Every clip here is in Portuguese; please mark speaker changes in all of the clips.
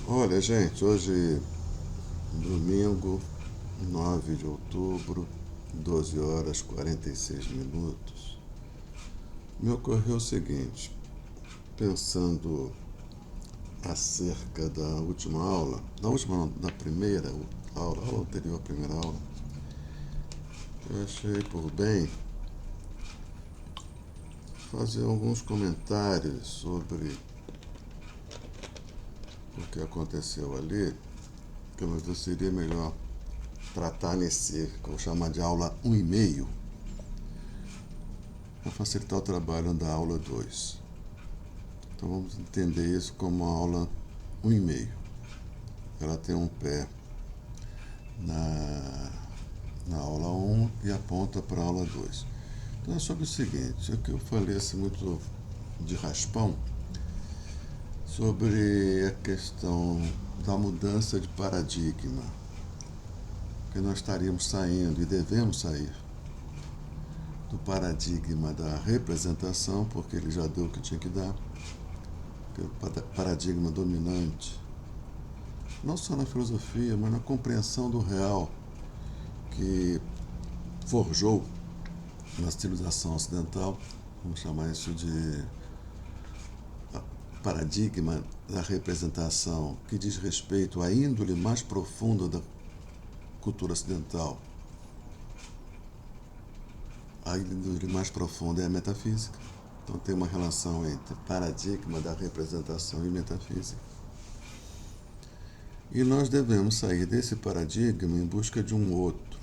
Speaker 1: Olha, gente, hoje, domingo, 9 de outubro, 12 horas 46 minutos, me ocorreu o seguinte, pensando acerca da última aula, da primeira aula anterior à primeira aula, eu achei por bem fazer alguns comentários sobre o que aconteceu ali, que eu seria melhor tratar nesse, que eu vou chamar de aula 1,5, para facilitar o trabalho da aula 2. Então vamos entender isso como a aula 1,5. Ela tem um pé na aula 1 e aponta para a aula 2. Então é sobre o seguinte, o que eu falei assim muito de raspão, sobre a questão da mudança de paradigma, que nós estaríamos saindo e devemos sair do paradigma da representação, porque ele já deu o que tinha que dar, que é o paradigma dominante, não só na filosofia, mas na compreensão do real, que forjou na civilização ocidental, vamos chamar isso de paradigma da representação, que diz respeito à índole mais profunda da cultura ocidental. A índole mais profunda é a metafísica. Então tem uma relação entre paradigma da representação e metafísica. E nós devemos sair desse paradigma em busca de um outro,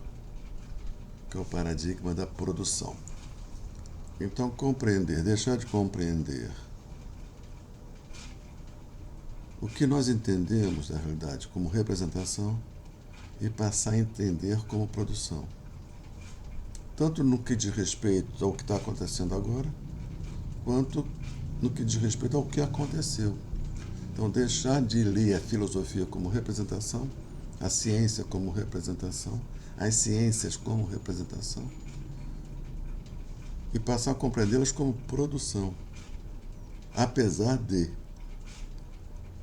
Speaker 1: que é o paradigma da produção. Então compreender, deixar de compreender o que nós entendemos da realidade como representação e passar a entender como produção. Tanto no que diz respeito ao que está acontecendo agora, quanto no que diz respeito ao que aconteceu. Então, deixar de ler a filosofia como representação, a ciência como representação, as ciências como representação, e passar a compreendê-las como produção, apesar de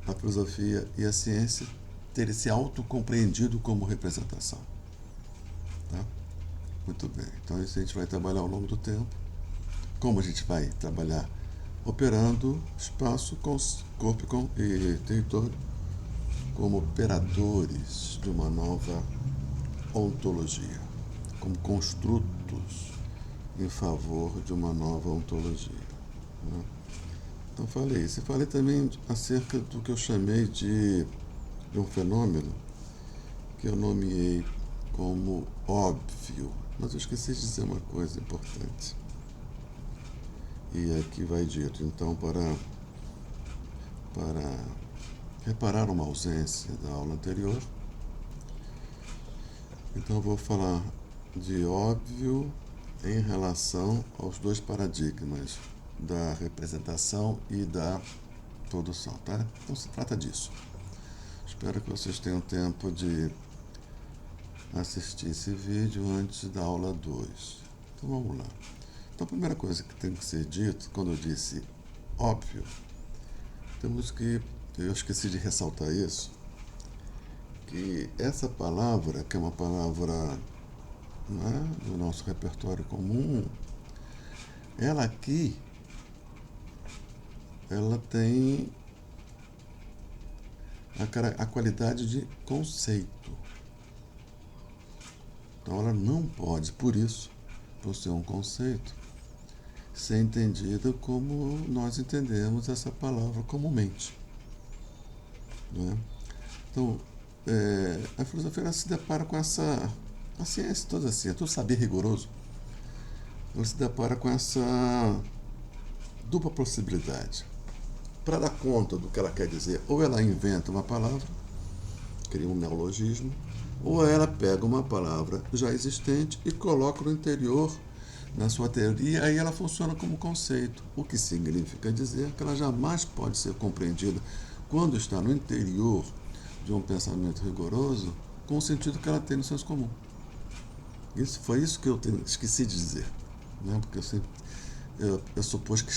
Speaker 1: a filosofia e a ciência terem se autocompreendido como representação. Tá? Muito bem, então isso a gente vai trabalhar ao longo do tempo. Como a gente vai trabalhar? Operando espaço, corpo e território como operadores de uma nova ontologia, como construtos em favor de uma nova ontologia. Né? Então falei isso. E falei também acerca do que eu chamei de um fenômeno que eu nomeei como óbvio. Mas eu esqueci de dizer uma coisa importante. E aqui vai dito, então, para reparar uma ausência da aula anterior, então eu vou falar de óbvio em relação aos dois paradigmas, da representação e da produção, tá? Então se trata disso. Espero que vocês tenham tempo de assistir esse vídeo antes da aula 2. Então vamos lá. Então a primeira coisa que tem que ser dito, quando eu disse óbvio, temos que, eu esqueci de ressaltar isso, que essa palavra, que é uma palavra, né, do nosso repertório comum, ela aqui, ela tem a qualidade de conceito. Então ela não pode, por isso, por ser um conceito, ser entendida como nós entendemos essa palavra comumente. Não é? Então, a filosofia ela se depara com essa, a ciência toda assim, todo saber rigoroso, ela se depara com essa dupla possibilidade. Para dar conta do que ela quer dizer, ou ela inventa uma palavra, cria um neologismo, ou ela pega uma palavra já existente e coloca no interior, na sua teoria, aí ela funciona como conceito, o que significa dizer que ela jamais pode ser compreendida quando está no interior de um pensamento rigoroso, com o sentido que ela tem no senso comum. Foi isso que eu esqueci de dizer, né? Porque eu supus que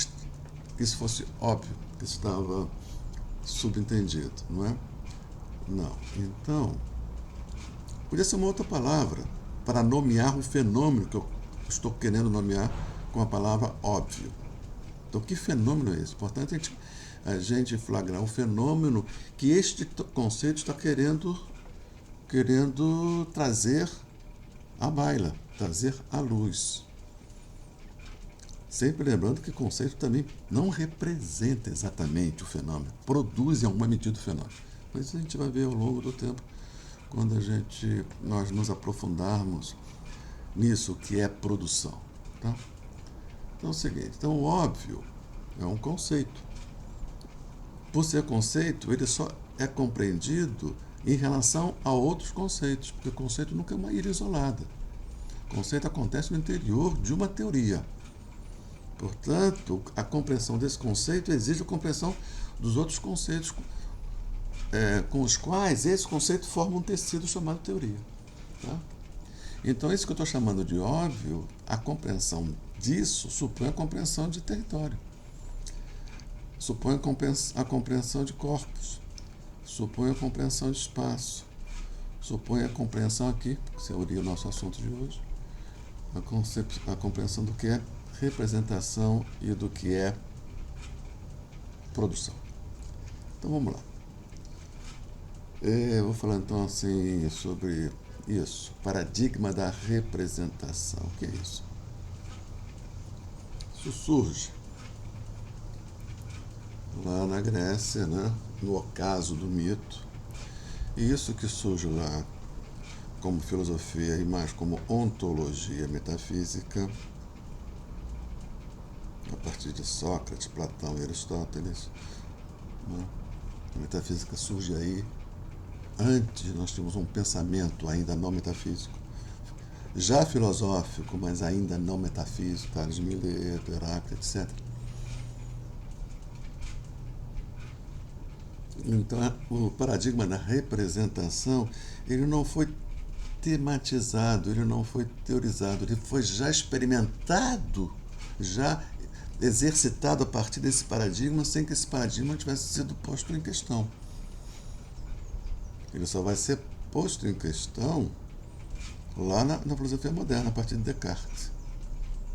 Speaker 1: isso fosse óbvio, que estava subentendido, não é? Não. Então, podia ser uma outra palavra para nomear um fenômeno que eu estou querendo nomear com a palavra óbvio. Então, que fenômeno é esse? Portanto, a gente flagrar um fenômeno que este conceito está querendo trazer à baila, trazer à luz. Sempre lembrando que o conceito também não representa exatamente o fenômeno, produz em alguma medida o fenômeno. Mas isso a gente vai ver ao longo do tempo, quando nós nos aprofundarmos nisso que é produção. Tá? Então é o seguinte, então o óbvio é um conceito. Por ser conceito, ele só é compreendido em relação a outros conceitos, porque o conceito nunca é uma ilha isolada. O conceito acontece no interior de uma teoria. Portanto, a compreensão desse conceito exige a compreensão dos outros conceitos com os quais esse conceito forma um tecido chamado teoria. Tá? Então, isso que eu estou chamando de óbvio, a compreensão disso supõe a compreensão de território, supõe a compreensão de corpos, supõe a compreensão de espaço, supõe a compreensão aqui, que seria o nosso assunto de hoje, a compreensão do que é representação e do que é produção. Então vamos lá. Eu vou falar então assim sobre isso, paradigma da representação. O que é isso? Isso surge lá na Grécia, né, no ocaso do mito, e isso que surge lá como filosofia e mais como ontologia metafísica, a partir de Sócrates, Platão e Aristóteles. Né? A metafísica surge aí. Antes nós tínhamos um pensamento ainda não metafísico, já filosófico, mas ainda não metafísico, Tales de Mileto, Heráclito, etc. Então, o paradigma da representação, ele não foi tematizado, ele não foi teorizado, ele foi já experimentado, já exercitado a partir desse paradigma, sem que esse paradigma tivesse sido posto em questão. Ele só vai ser posto em questão lá na filosofia moderna, a partir de Descartes.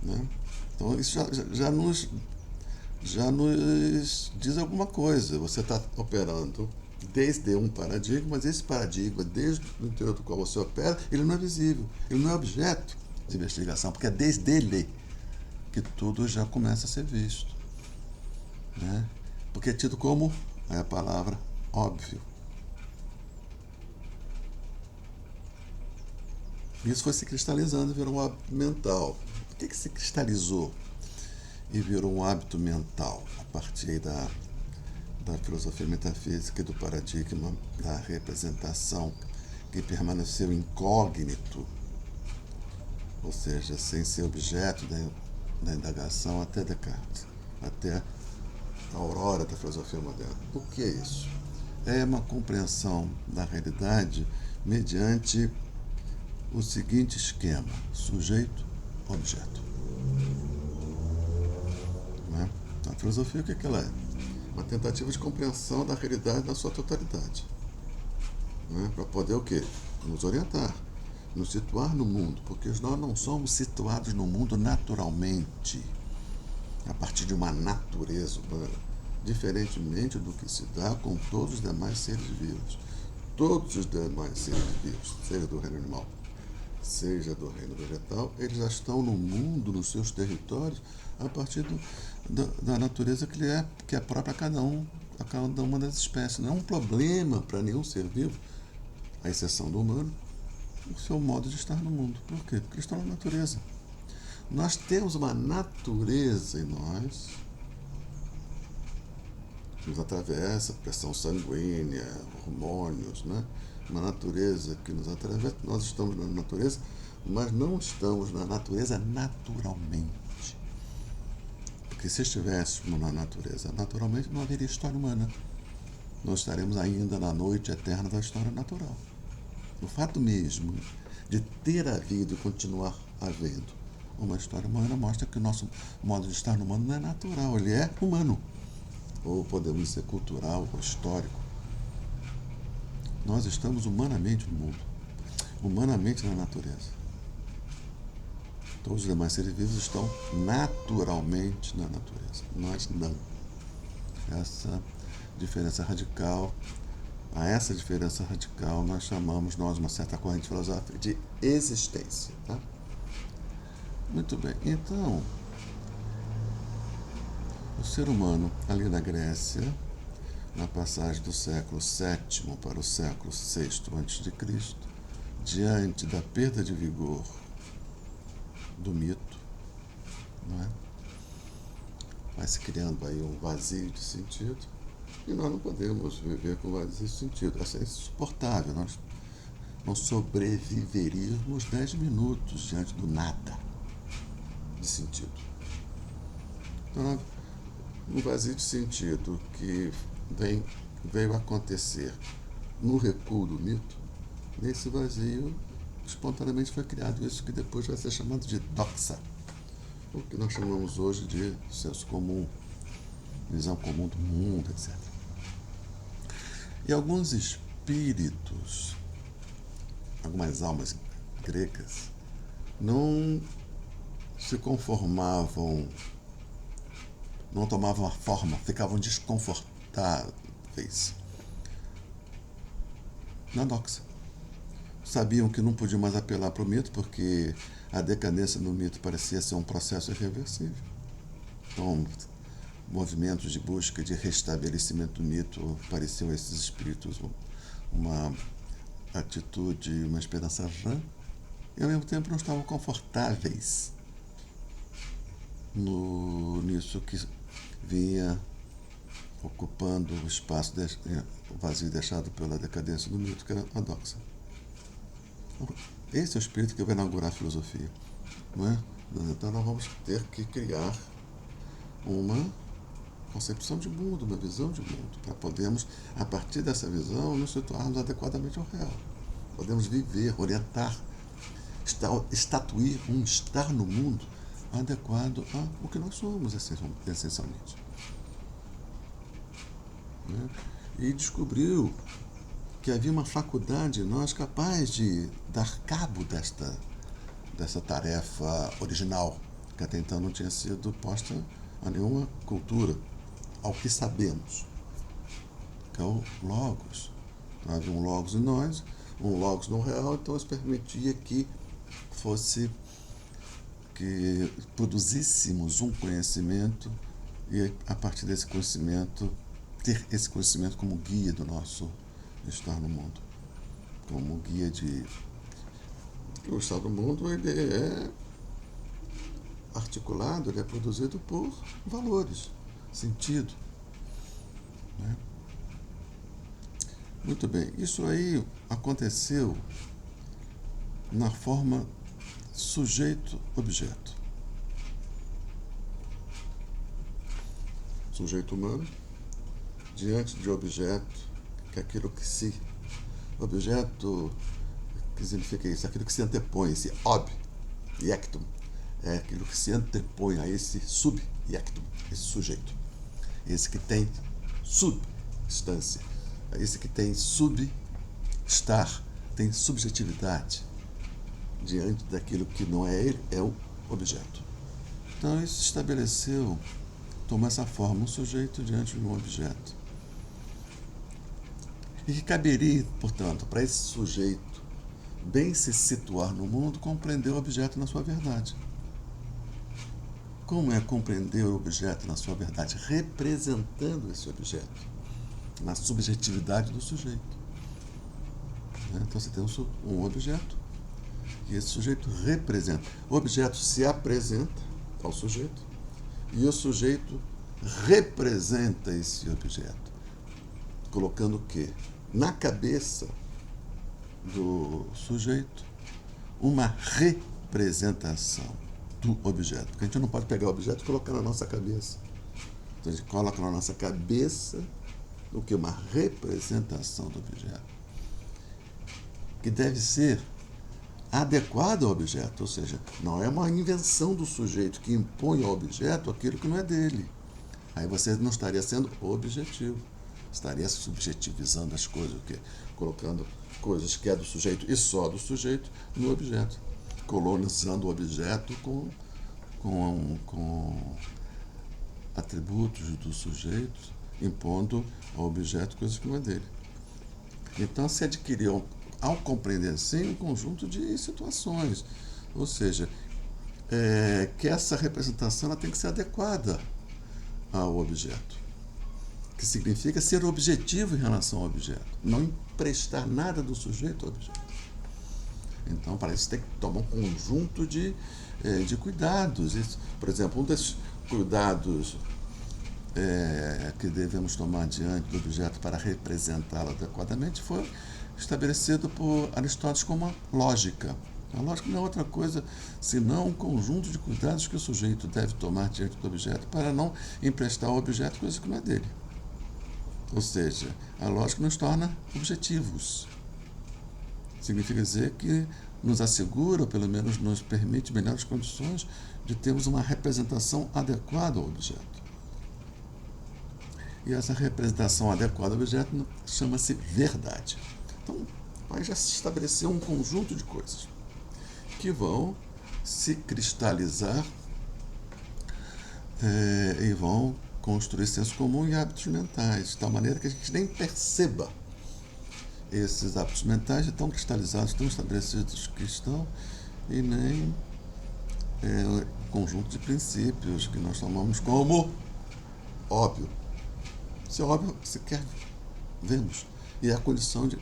Speaker 1: Né? Então, isso já nos diz alguma coisa. Você está operando desde um paradigma, mas esse paradigma, desde o interior do qual você opera, ele não é visível, ele não é objeto de investigação, porque é desde ele que tudo já começa a ser visto. Né? Porque é tido como a palavra óbvio. Isso foi se cristalizando e virou um hábito mental. Por que se cristalizou e virou um hábito mental a partir da filosofia metafísica e do paradigma da representação, que permaneceu incógnito, ou seja, sem ser objeto da indagação até Descartes, até a aurora da filosofia moderna? O que é isso? É uma compreensão da realidade mediante o seguinte esquema: sujeito-objeto. Né? A filosofia, o que ela é? Uma tentativa de compreensão da realidade na sua totalidade. Né? Para poder o quê? Nos orientar, nos situar no mundo, porque nós não somos situados no mundo naturalmente, a partir de uma natureza humana, diferentemente do que se dá com todos os demais seres vivos. Todos os demais seres vivos, seja do reino animal, seja do reino vegetal, eles já estão no mundo, nos seus territórios, a partir da natureza que é própria a cada uma das espécies. Não é um problema para nenhum ser vivo, à exceção do humano, o seu modo de estar no mundo. Por quê? Porque eles estão na natureza. Nós temos uma natureza em nós que nos atravessa, pressão sanguínea, hormônios, né? Uma natureza que nos atravessa. Nós estamos na natureza, mas não estamos na natureza naturalmente. Porque se estivéssemos na natureza naturalmente, não haveria história humana. Nós estaremos ainda na noite eterna da história natural. O fato mesmo de ter havido e continuar havendo uma história humana mostra que o nosso modo de estar no mundo não é natural, ele é humano. Ou podemos dizer cultural ou histórico. Nós estamos humanamente no mundo, humanamente na natureza. Todos os demais seres vivos estão naturalmente na natureza. Nós não. Essa diferença radical, a essa diferença radical nós chamamos, uma certa corrente filosófica, de existência. Tá? Muito bem. Então, o ser humano, ali na Grécia, na passagem do século VII para o século VI a.C., diante da perda de vigor do mito, não é? Vai se criando aí um vazio de sentido, e nós não podemos viver com vazio de sentido. Isso é insuportável. Nós não sobreviveríamos 10 minutos diante do nada de sentido. Então, um vazio de sentido que veio acontecer no recuo do mito, nesse vazio espontaneamente foi criado isso que depois vai ser chamado de doxa, o que nós chamamos hoje de senso comum, visão comum do mundo, etc. E alguns espíritos, algumas almas gregas, não se conformavam, não tomavam a forma, ficavam desconfortáveis na doxa. Sabiam que não podiam mais apelar para o mito, porque a decadência do mito parecia ser um processo irreversível. Então, movimentos de busca de restabelecimento do mito pareciam a esses espíritos uma atitude, uma esperança vã, e ao mesmo tempo não estavam confortáveis nisso que vinha ocupando o espaço, o vazio deixado pela decadência do mito, que era a doxa. Esse é o espírito que vai inaugurar a filosofia, não é? Então nós vamos ter que criar uma concepção de mundo, uma visão de mundo, para podermos, a partir dessa visão, nos situarmos adequadamente ao real. Podemos viver, orientar, estatuir um estar no mundo adequado ao que nós somos, essencialmente. Né? E descobriu que havia uma faculdade em nós capaz de dar cabo dessa tarefa original, que até então não tinha sido posta a nenhuma cultura, ao que sabemos, que é o Logos. Então, havia um Logos em nós, um Logos no real, então isso permitia que produzíssemos um conhecimento e, a partir desse conhecimento, ter esse conhecimento como guia do nosso estar no mundo, como guia de... O estar no mundo, ele é articulado, ele é produzido por valores, sentido, né? Muito bem, isso aí aconteceu na forma sujeito-objeto. Sujeito humano diante de objeto, que é aquilo que se... Objeto, que significa isso? Aquilo que se antepõe, esse ob-iectum, é aquilo que se antepõe a esse sub-iectum, esse sujeito. Esse que tem substância, esse que tem subestar, tem subjetividade diante daquilo que não é ele, é o objeto. Então isso estabeleceu, tomou essa forma, um sujeito diante de um objeto. E que caberia, portanto, para esse sujeito bem se situar no mundo, compreender o objeto na sua verdade. Como é compreender o objeto na sua verdade? Representando esse objeto, na subjetividade do sujeito. Então você tem um objeto, e esse sujeito representa. O objeto se apresenta ao sujeito, e o sujeito representa esse objeto, colocando o quê? Na cabeça do sujeito uma representação do objeto. Porque a gente não pode pegar o objeto e colocar na nossa cabeça. Então a gente coloca na nossa cabeça o que? Uma representação do objeto, que deve ser adequada ao objeto, ou seja, não é uma invenção do sujeito que impõe ao objeto aquilo que não é dele. Aí você não estaria sendo objetivo. estaria subjetivizando as coisas, o quê? Colocando coisas que é do sujeito e só do sujeito no objeto, colonizando o objeto com atributos do sujeito, impondo ao objeto coisas que não é dele. Então se adquiriu, ao compreender assim, um conjunto de situações, ou seja, que essa representação ela tem que ser adequada ao objeto, que significa ser objetivo em relação ao objeto, não emprestar nada do sujeito ao objeto. Então, para isso tem que tomar um conjunto de cuidados. Isso, por exemplo, um desses cuidados que devemos tomar diante do objeto para representá-lo adequadamente foi estabelecido por Aristóteles como a lógica. A lógica não é outra coisa senão um conjunto de cuidados que o sujeito deve tomar diante do objeto para não emprestar ao objeto coisa que não é dele. Ou seja, a lógica nos torna objetivos. Significa dizer que nos assegura, ou pelo menos nos permite melhores condições de termos uma representação adequada ao objeto. E essa representação adequada ao objeto chama-se verdade. Então, aí já se estabeleceu um conjunto de coisas que vão se cristalizar e vão construir senso comum e hábitos mentais, de tal maneira que a gente nem perceba esses hábitos mentais tão cristalizados, tão estabelecidos que estão, e nem o conjunto de princípios que nós tomamos como óbvio. Se é óbvio, se quer, vemos. E é a condição de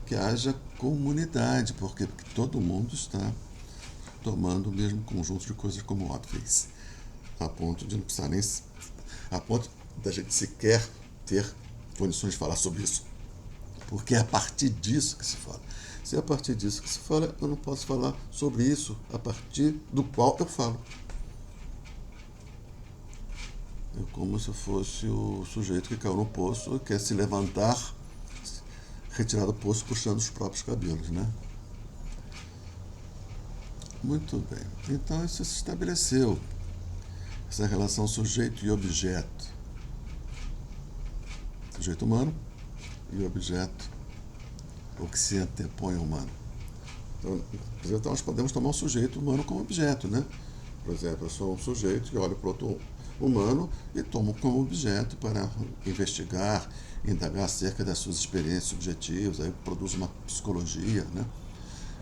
Speaker 1: que haja comunidade, porque todo mundo está tomando o mesmo conjunto de coisas como óbvias, a ponto de não precisar nem, a ponto da gente sequer ter condições de falar sobre isso, porque é a partir disso que se fala. Se é a partir disso que se fala, eu não posso falar sobre isso a partir do qual eu falo. É como se fosse o sujeito que caiu no poço e quer se levantar, retirar do poço puxando os próprios cabelos, né? Muito bem. Então isso se estabeleceu, essa relação sujeito e objeto. Sujeito humano e objeto, o que se antepõe ao humano. Então nós podemos tomar um sujeito humano como objeto, né? Por exemplo, eu sou um sujeito que olha para o outro humano e tomo como objeto para investigar, indagar acerca das suas experiências subjetivas, aí produzo uma psicologia, né?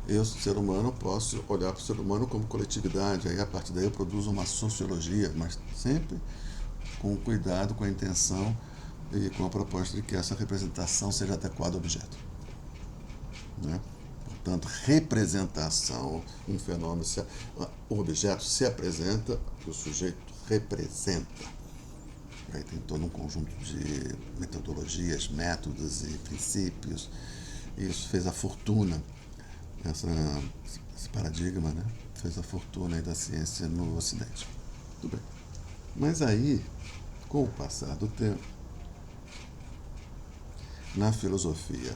Speaker 1: Eu, ser humano, posso olhar para o ser humano como coletividade, aí a partir daí eu produzo uma sociologia, mas sempre com cuidado, com a intenção e com a proposta de que essa representação seja adequada ao objeto, né? Portanto, representação, um fenômeno, o objeto se apresenta, o sujeito representa. Aí tem todo um conjunto de metodologias, métodos e princípios. Isso fez a fortuna, esse paradigma, né? Fez a fortuna aí da ciência no Ocidente. Tudo bem. Mas aí, com o passar do tempo, na filosofia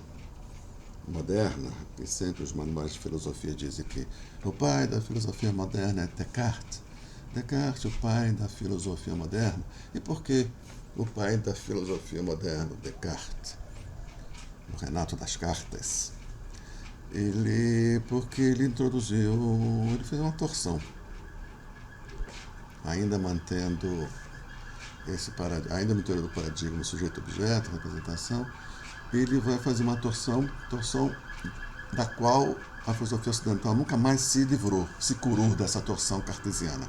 Speaker 1: moderna, e sempre os manuais de filosofia dizem que o pai da filosofia moderna é Descartes. Descartes, o pai da filosofia moderna. E por que o pai da filosofia moderna, Descartes? O Renato das Cartas. Porque ele introduziu, ele fez uma torção, ainda mantendo ainda no teoria do paradigma sujeito-objeto, representação, ele vai fazer uma torção da qual a filosofia ocidental nunca mais se livrou, se curou dessa torção cartesiana,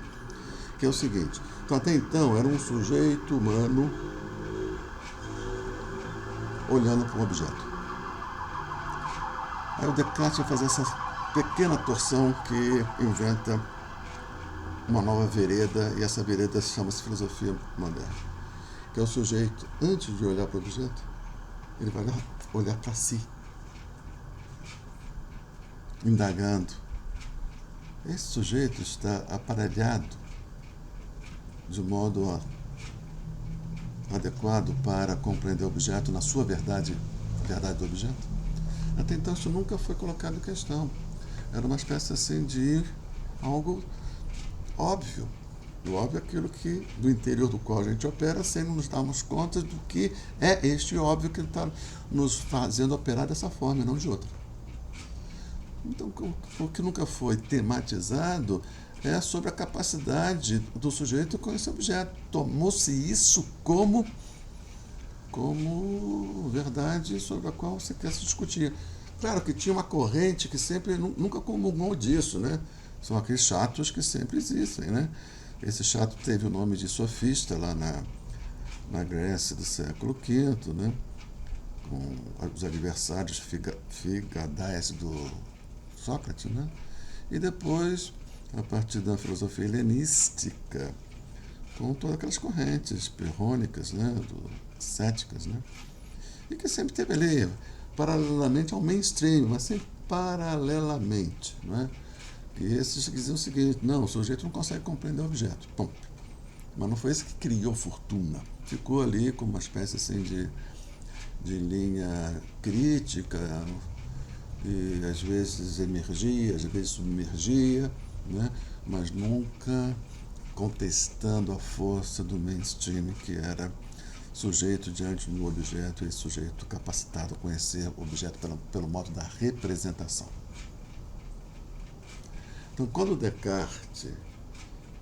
Speaker 1: que é o seguinte: então, até então era um sujeito humano olhando para um objeto. Aí o Descartes vai fazer essa pequena torção que inventa uma nova vereda, e essa vereda chama-se filosofia moderna, que é o sujeito, antes de olhar para o objeto, ele vai olhar para si, indagando. Esse sujeito está aparelhado de modo adequado para compreender o objeto na sua verdade do objeto? Até então isso nunca foi colocado em questão. Era uma espécie assim de algo óbvio. O óbvio é aquilo que, do interior do qual a gente opera, sem nos darmos conta do que é este óbvio que está nos fazendo operar dessa forma e não de outra. Então, o que nunca foi tematizado é sobre a capacidade do sujeito com esse objeto. Tomou-se isso como verdade sobre a qual você quer se discutir. Claro que tinha uma corrente que sempre, nunca comungou disso, né? São aqueles chatos que sempre existem, né? Esse chato teve o nome de sofista lá na Grécia do século V, né? Com os adversários figadais do Sócrates, né? E depois, a partir da filosofia helenística, com todas aquelas correntes pirrônicas, né? Céticas, né? E que sempre teve ali, paralelamente ao mainstream, mas sempre paralelamente, não é? E esses diziam o seguinte: não, o sujeito não consegue compreender o objeto. Bom, mas não foi esse que criou fortuna. Ficou ali como uma espécie assim de linha crítica, e às vezes emergia, às vezes submergia, né? Mas nunca contestando a força do mainstream, que era sujeito diante do objeto e sujeito capacitado a conhecer o objeto pelo modo da representação. Então, quando Descartes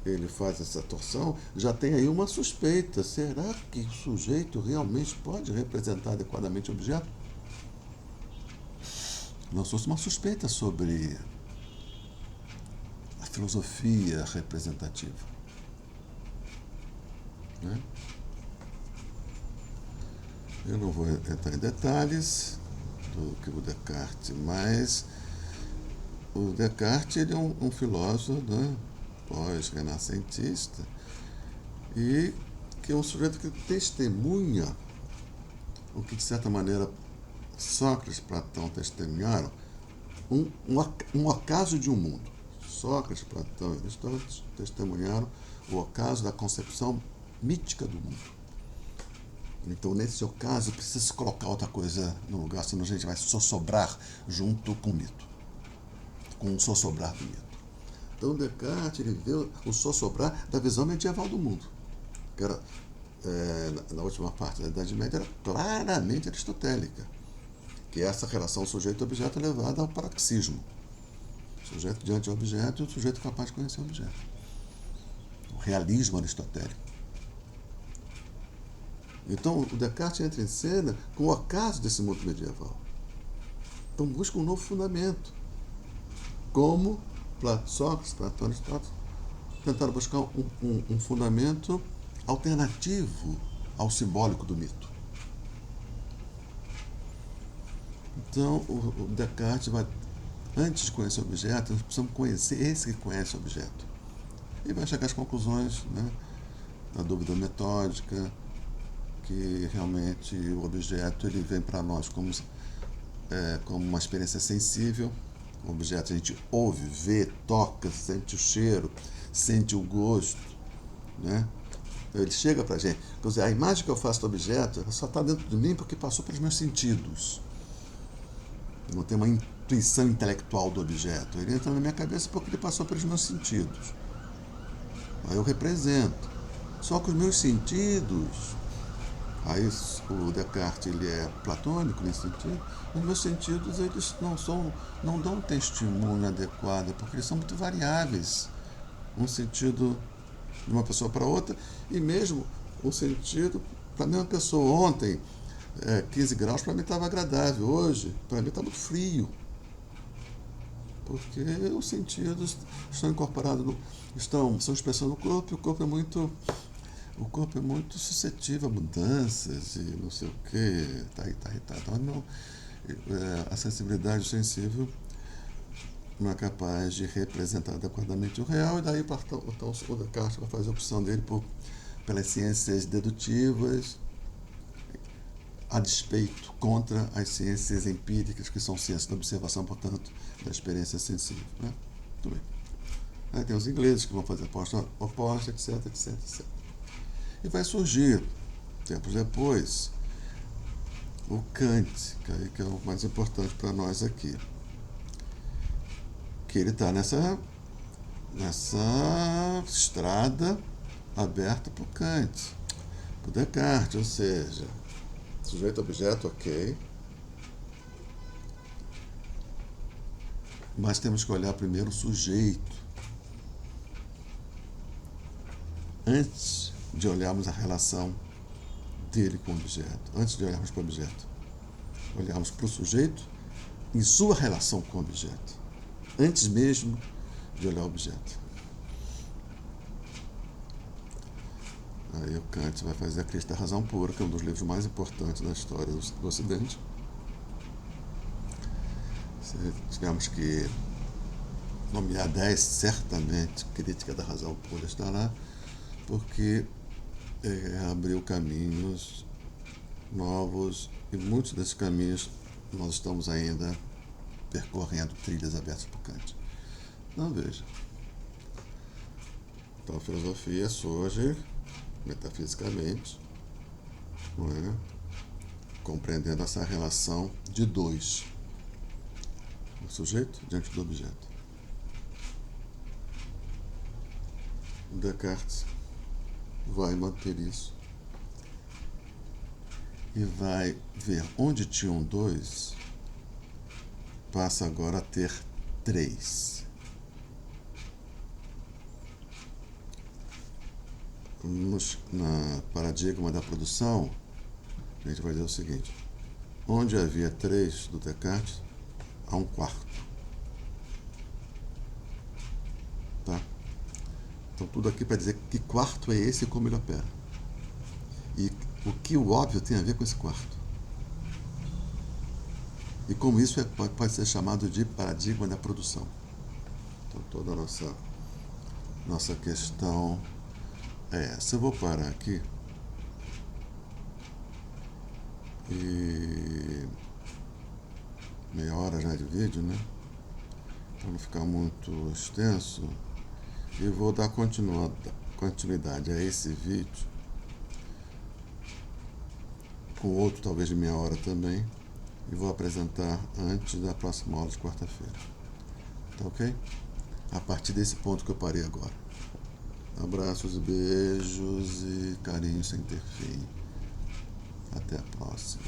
Speaker 1: ele faz essa torção, já tem aí uma suspeita. Será que o sujeito realmente pode representar adequadamente o objeto? Lançou-se uma suspeita sobre a filosofia representativa, né? Eu não vou entrar em detalhes do que o Descartes, mas o Descartes ele é um filósofo, né, pós-renascentista, e que é um sujeito que testemunha o que, de certa maneira, Sócrates e Platão testemunharam, um ocaso de um mundo. Sócrates, Platão e Aristóteles testemunharam o ocaso da concepção mítica do mundo. Então, nesse ocaso, precisa se colocar outra coisa no lugar, senão a gente vai sossobrar junto com o mito, com o sossobrar do mito. Então, Descartes ele vê o sossobrar da visão medieval do mundo, que era, na última parte da Idade Média, era claramente aristotélica, que é essa relação sujeito-objeto levada ao paroxismo. O sujeito diante do objeto e o sujeito capaz de conhecer o objeto. O realismo aristotélico. Então, o Descartes entra em cena com o ocaso desse mundo medieval. Então, busca um novo fundamento. Como Sócrates, Platão e Aristóteles tentaram buscar um fundamento alternativo ao simbólico do mito. Então, o Descartes vai, antes de conhecer o objeto, nós precisamos conhecer esse que conhece o objeto. E vai chegar às conclusões, né, da dúvida metódica, que realmente o objeto ele vem para nós como uma experiência sensível. O objeto a gente ouve, vê, toca, sente o cheiro, sente o gosto, né? Então, ele chega para a gente. Quer dizer, a imagem que eu faço do objeto só está dentro de mim porque passou pelos meus sentidos. Não tem uma intuição intelectual do objeto. Ele entra na minha cabeça porque ele passou pelos meus sentidos. Aí eu represento. Só que os meus sentidos... Aí o Descartes ele é platônico nesse sentido. Os meus sentidos eles não dão testemunho adequado, porque eles são muito variáveis. Um sentido de uma pessoa para outra, e mesmo um sentido para a mesma pessoa. Ontem, 15 graus para mim estava agradável, hoje para mim está muito frio. Porque os sentidos estão incorporados, são expressão do corpo, e o corpo é muito suscetível a mudanças e não sei o quê, Então, não, a sensibilidade sensível não é capaz de representar adequadamente o real, e daí então, o Descartes vai fazer a opção dele pelas ciências dedutivas, a despeito contra as ciências empíricas, que são ciências da observação, portanto, da experiência sensível, né? Muito bem. Aí tem os ingleses que vão fazer a aposta oposta, etc, etc, etc. E vai surgir, tempos depois, o Kant, que é o mais importante para nós aqui. Que ele está nessa nessa estrada aberta para o Kant, para o Descartes, ou seja, sujeito-objeto, ok, mas temos que olhar primeiro o sujeito, antes de olharmos a relação dele com o objeto, antes de olharmos para o objeto. Olharmos para o sujeito em sua relação com o objeto, antes mesmo de olhar o objeto. Aí o Kant vai fazer a Crítica da Razão Pura, que é um dos livros mais importantes da história do Ocidente. Se tivermos que nomear 10, certamente Crítica da Razão Pura está lá, porque abriu caminhos novos, e muitos desses caminhos nós estamos ainda percorrendo trilhas abertas por Kant. Então veja, então a filosofia surge metafisicamente, não é? Compreendendo essa relação de dois, o sujeito diante do objeto. Descartes vai manter isso e vai ver onde tinha um 2, passa agora a ter 3. Na paradigma da produção, a gente vai dizer o seguinte: onde havia 3 do Descartes, há um quarto. Tá? Então tudo aqui para dizer que quarto é esse e como ele opera. E o que o óbvio tem a ver com esse quarto. E como isso pode ser chamado de paradigma da produção. Então toda a nossa questão é essa. Eu vou parar aqui e meia hora já de vídeo, né? Para não ficar muito extenso, e vou dar continuidade a esse vídeo com outro talvez de meia hora também, e vou apresentar antes da próxima aula de quarta-feira. Tá ok? A partir desse ponto que eu parei agora. Abraços, beijos e carinho sem ter fim. Até a próxima.